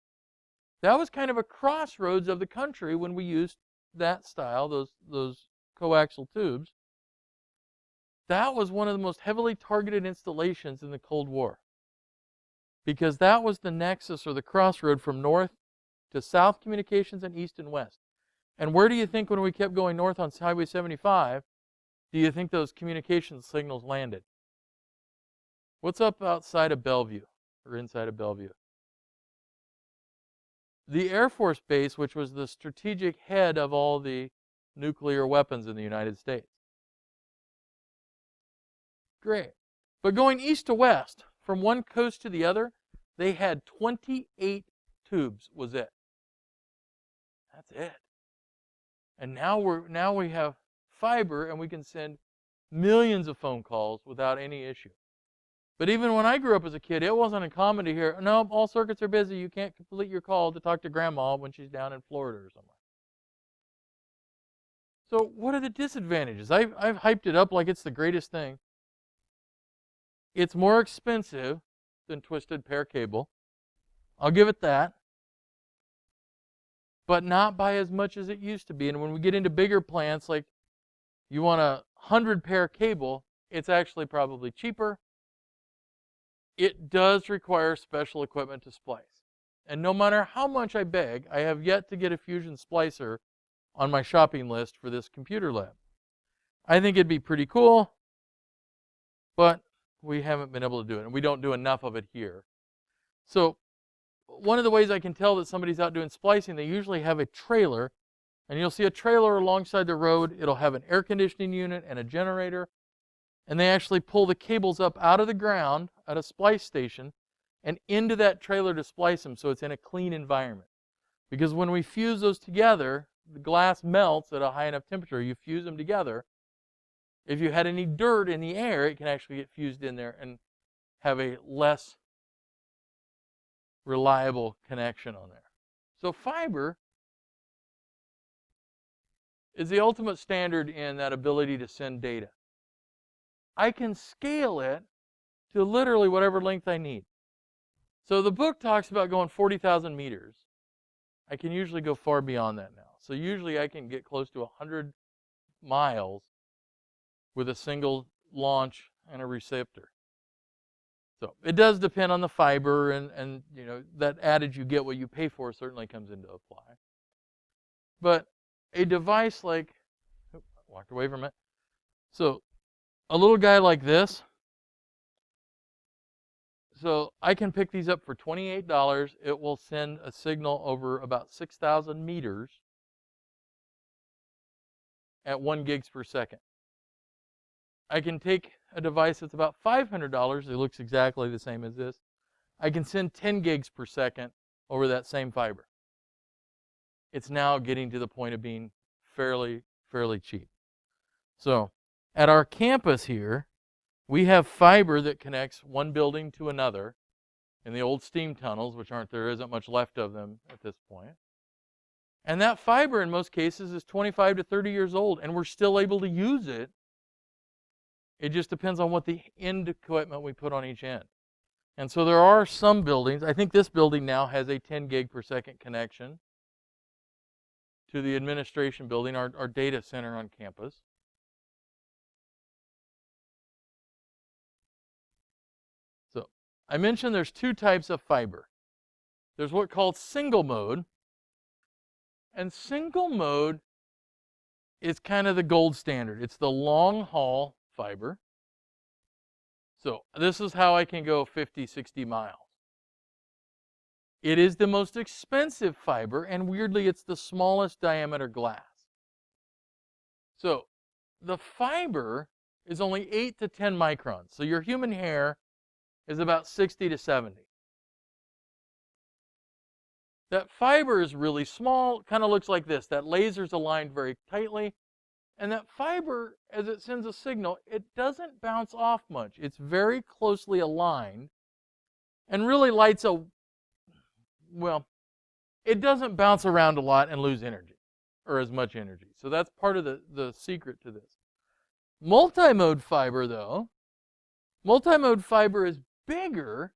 That was kind of a crossroads of the country when we used that style, those coaxial tubes. That was one of the most heavily targeted installations in the Cold War, because that was the nexus or the crossroad from north to south communications and east and west. And where do you think when we kept going north on Highway 75, do you think those communications signals landed? What's up outside of Bellevue or inside of Bellevue? The Air Force Base, which was the strategic head of all the nuclear weapons in the United States. Great. But going east to west, from one coast to the other, they had 28 tubes was it. That's it. And now we have fiber, and we can send millions of phone calls without any issue. But even when I grew up as a kid, it wasn't uncommon to hear, no, all circuits are busy. You can't complete your call to talk to Grandma when she's down in Florida or somewhere. So what are the disadvantages? I've hyped it up like it's the greatest thing. It's more expensive than twisted pair cable. I'll give it that. But not by as much as it used to be. And when we get into bigger plants, like you want a 100-pair cable, it's actually probably cheaper. It does require special equipment to splice. And no matter how much I beg, I have yet to get a Fusion splicer on my shopping list for this computer lab. I think it'd be pretty cool, but we haven't been able to do it, and we don't do enough of it here. So one of the ways I can tell that somebody's out doing splicing, they usually have a trailer, and you'll see a trailer alongside the road. It'll have an air conditioning unit and a generator, and they actually pull the cables up out of the ground at a splice station and into that trailer to splice them so it's in a clean environment. Because when we fuse those together, the glass melts at a high enough temperature. You fuse them together. If you had any dirt in the air, it can actually get fused in there and have a less reliable connection on there. So fiber is the ultimate standard in that ability to send data. I can scale it to literally whatever length I need. So the book talks about going 40,000 meters. I can usually go far beyond that now. So usually I can get close to 100 miles with a single launch and a receptor. So it does depend on the fiber, and you know, that adage, you get what you pay for, certainly comes into apply. But a device like, walked away from it. So a little guy like this, so I can pick these up for $28. It will send a signal over about 6,000 meters at 1 gigs per second. I can take a device that's about $500. It looks exactly the same as this. I can send 10 gigs per second over that same fiber. It's now getting to the point of being fairly cheap. So at our campus here, we have fiber that connects one building to another in the old steam tunnels, which there isn't much left of them at this point. And that fiber in most cases is 25 to 30 years old, and we're still able to use it. It just depends on what the end equipment we put on each end. And so there are some buildings, I think this building now has a 10 gig per second connection to the administration building, our data center on campus. So I mentioned there's two types of fiber. There's what's called single mode. And single mode is kind of the gold standard. It's the long haul fiber. So this is how I can go 50, 60 miles. It is the most expensive fiber, and weirdly, it's the smallest diameter glass. So the fiber is only 8 to 10 microns. So your human hair is about 60 to 70. That fiber is really small, kind of looks like this. That laser's aligned very tightly. And that fiber, as it sends a signal, it doesn't bounce off much. It's very closely aligned and really lights a, well, it doesn't bounce around a lot and lose energy, or as much energy. So that's part of the secret to this. Multimode fiber, though, multimode fiber is bigger.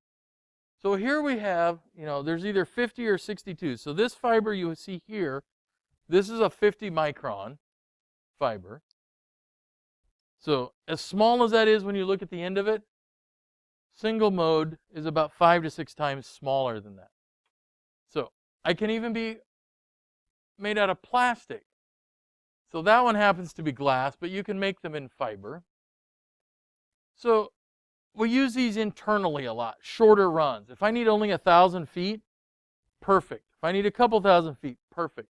So here we have, there's either 50 or 62. So this fiber you see here, this is a 50 micron fiber. So as small as that is when you look at the end of it, single mode is about 5 to 6 times smaller than that. So I can even be made out of plastic. So that one happens to be glass, but you can make them in fiber. So we use these internally a lot, shorter runs. If I need only 1,000 feet, perfect. If I need a couple thousand feet, perfect.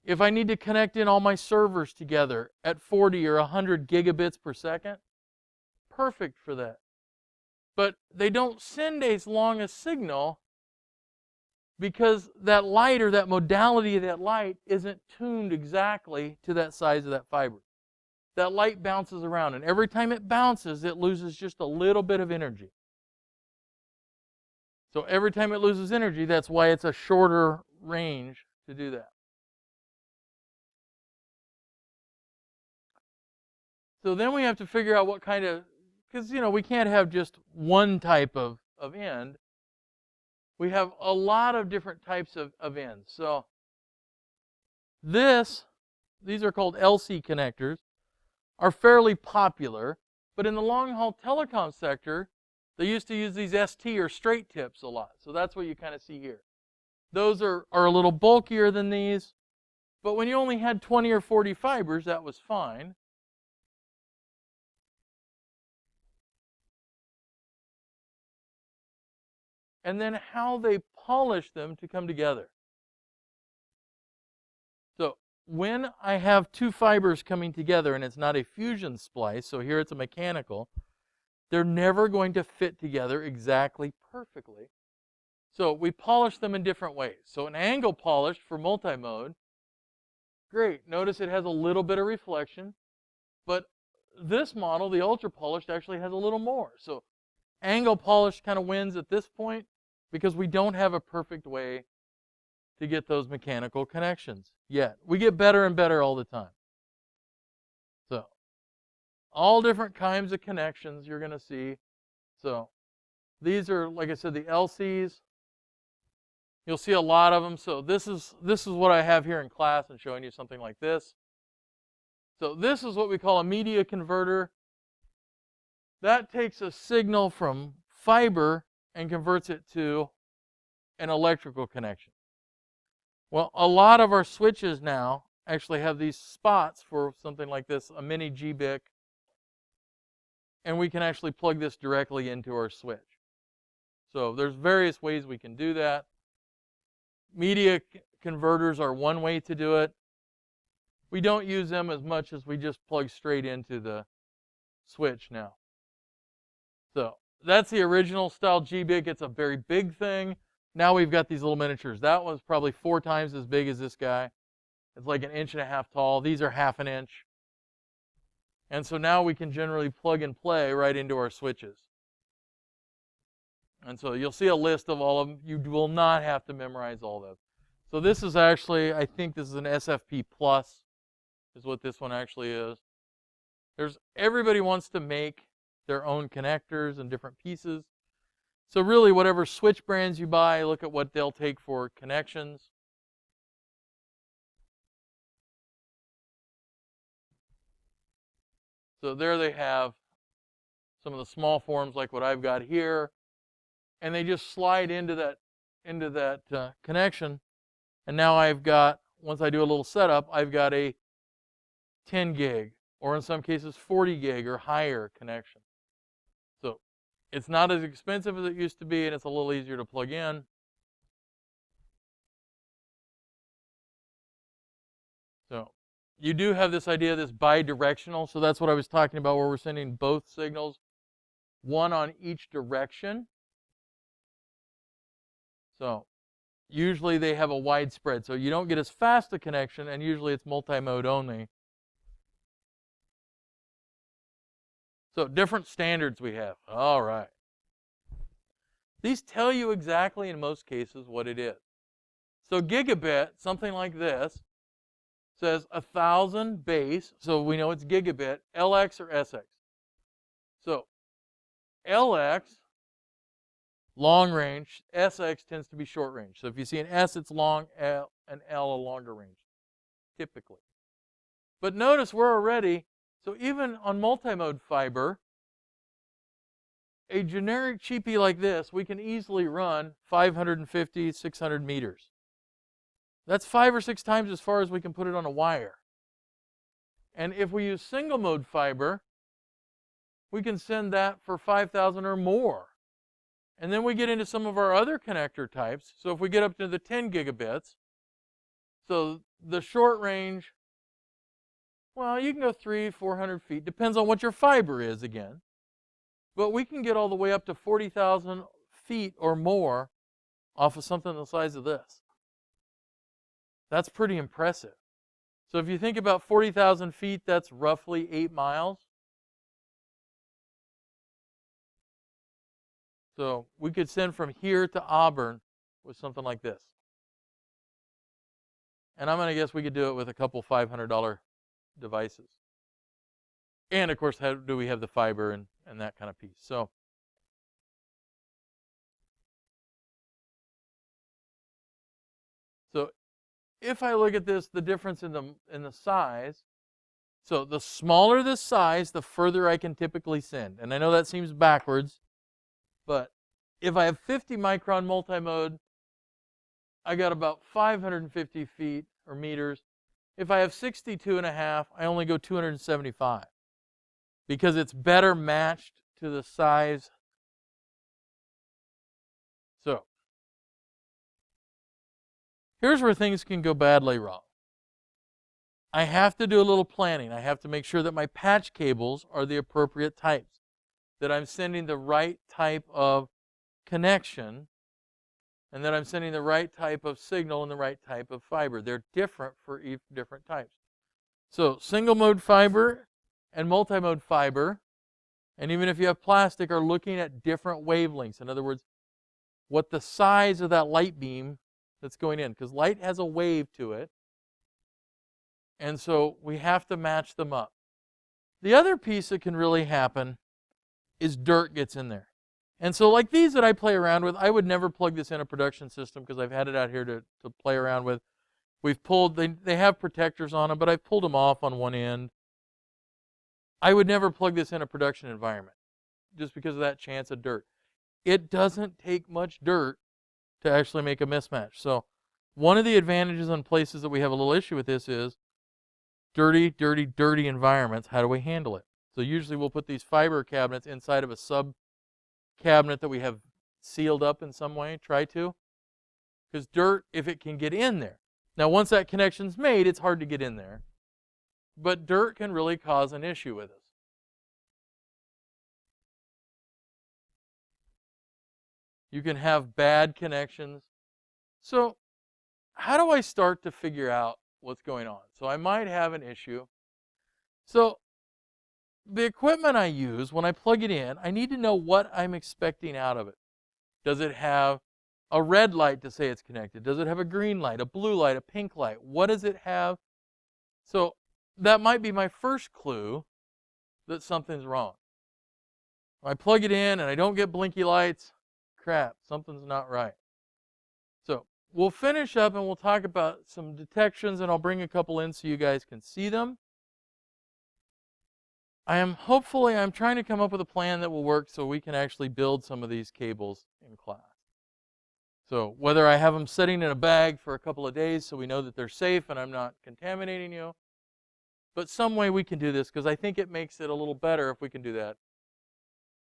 If I need to connect in all my servers together at 40 or 100 gigabits per second, perfect for that. But they don't send as long a signal because that light or that modality of that light isn't tuned exactly to that size of that fiber. That light bounces around, and every time it bounces, it loses just a little bit of energy. So every time it loses energy, that's why it's a shorter range to do that. So then we have to figure out what kind of, because we can't have just one type of end. We have a lot of different types of ends. So these are called LC connectors, are fairly popular, but in the long-haul telecom sector, they used to use these ST or straight tips a lot. So that's what you kind of see here. Those are a little bulkier than these, but when you only had 20 or 40 fibers, that was fine. And then how they polish them to come together. So when I have two fibers coming together and it's not a fusion splice, so here it's a mechanical, they're never going to fit together exactly perfectly. So we polish them in different ways. So an angle polish for multimode, great. Notice it has a little bit of reflection, but this model, the ultra polished, actually has a little more. So angle polish kind of wins at this point because we don't have a perfect way to get those mechanical connections yet. We get better and better all the time. So all different kinds of connections you're going to see. So these are, like I said, the LCs. You'll see a lot of them. So this is what I have here in class and showing you something like this. So this is what we call a media converter. That takes a signal from fiber and converts it to an electrical connection. Well, a lot of our switches now actually have these spots for something like this, a mini GBIC, and we can actually plug this directly into our switch. So there's various ways we can do that. Media converters are one way to do it. We don't use them as much as we just plug straight into the switch now. So that's the original style GBIC. It's a very big thing. Now we've got these little miniatures. That one's probably 4 times as big as this guy. It's like 1.5 inches tall. These are 1/2 inch. And so now we can generally plug and play right into our switches. And so you'll see a list of all of them. You will not have to memorize all those. So this is actually, I think this is an SFP Plus, is what this one actually is. Everybody wants to make their own connectors and different pieces. So really, whatever switch brands you buy, look at what they'll take for connections. So there they have some of the small forms like what I've got here. And they just slide into that connection. And now I've got, once I do a little setup, I've got a 10 gig, or in some cases 40 gig or higher connection. So it's not as expensive as it used to be, and it's a little easier to plug in. So you do have this idea of this bidirectional. So that's what I was talking about, where we're sending both signals, one on each direction. So usually they have a widespread, so you don't get as fast a connection, and usually it's multi-mode only. So different standards we have. All right. These tell you exactly, in most cases, what it is. So gigabit, something like this, says 1,000 base, so we know it's gigabit, LX or SX. So LX, long range, SX tends to be short range. So if you see an S, it's long, an L, a longer range, typically. But notice we're already, so even on multimode fiber, a generic cheapie like this, we can easily run 550, 600 meters. That's 5 or 6 times as far as we can put it on a wire. And if we use single mode fiber, we can send that for 5,000 or more. And then we get into some of our other connector types. So if we get up to the 10 gigabits, so the short range, well, you can go 300, 400 feet. Depends on what your fiber is again. But we can get all the way up to 40,000 feet or more off of something the size of this. That's pretty impressive. So if you think about 40,000 feet, that's roughly 8 miles. So we could send from here to Auburn with something like this. And I'm going to guess we could do it with a couple $500 devices. And of course, how do we have the fiber and that kind of piece? So if I look at this, the difference in the size, so the smaller the size, the further I can typically send. And I know that seems backwards, but if I have 50 micron multimode, I got about 550 feet or meters. If I have 62.5, I only go 275 because it's better matched to the size. So here's where things can go badly wrong. I have to do a little planning. I have to make sure that my patch cables are the appropriate types, that I'm sending the right type of connection, and that I'm sending the right type of signal and the right type of fiber. They're different for different types. So single mode fiber and multi-mode fiber, and even if you have plastic, are looking at different wavelengths. In other words, what the size of that light beam that's going in, because light has a wave to it. And so we have to match them up. The other piece that can really happen is dirt gets in there. And so like these that I play around with, I would never plug this in a production system because I've had it out here to play around with. We've pulled, they have protectors on them, but I've pulled them off on one end. I would never plug this in a production environment just because of that chance of dirt. It doesn't take much dirt to actually make a mismatch. So one of the advantages on places that we have a little issue with this is dirty, dirty, dirty environments. How do we handle it? So usually we'll put these fiber cabinets inside of a sub cabinet that we have sealed up in some way, try to. Because dirt, if it can get in there. Now once that connection's made, it's hard to get in there. But dirt can really cause an issue with us. You can have bad connections. So how do I start to figure out what's going on? So I might have an issue. So the equipment I use, when I plug it in, I need to know what I'm expecting out of it. Does it have a red light to say it's connected? Does it have a green light, a blue light, a pink light? What does it have? So that might be my first clue that something's wrong. When I plug it in and I don't get blinky lights, crap, something's not right. So we'll finish up and we'll talk about some detections, and I'll bring a couple in so you guys can see them. I'm trying to come up with a plan that will work so we can actually build some of these cables in class. So whether I have them sitting in a bag for a couple of days so we know that they're safe and I'm not contaminating you, but some way we can do this, because I think it makes it a little better if we can do that.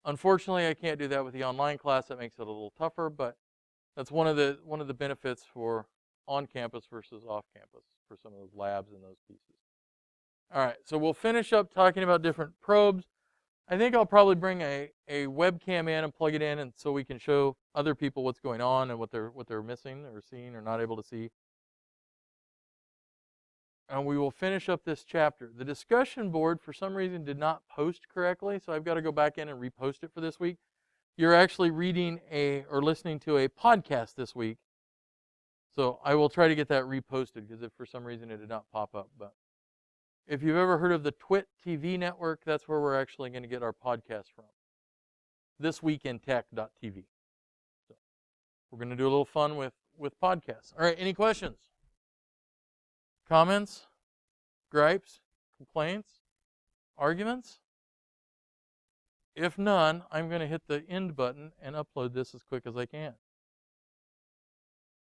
Unfortunately, I can't do that with the online class. That makes it a little tougher, but that's one of the benefits for on campus versus off campus for some of those labs and those pieces. All right, so we'll finish up talking about different probes. I think I'll probably bring a webcam in and plug it in, and so we can show other people what's going on and what they're missing or seeing or not able to see. And we will finish up this chapter. The discussion board, for some reason, did not post correctly, so I've got to go back in and repost it for this week. You're actually reading or listening to a podcast this week, so I will try to get that reposted because if for some reason it did not pop up. But if you've ever heard of the Twit TV network, that's where we're actually going to get our podcast from. thisweekintech.tv. So we're going to do a little fun with podcasts. All right, any questions? Comments? Gripes? Complaints? Arguments? If none, I'm going to hit the end button and upload this as quick as I can.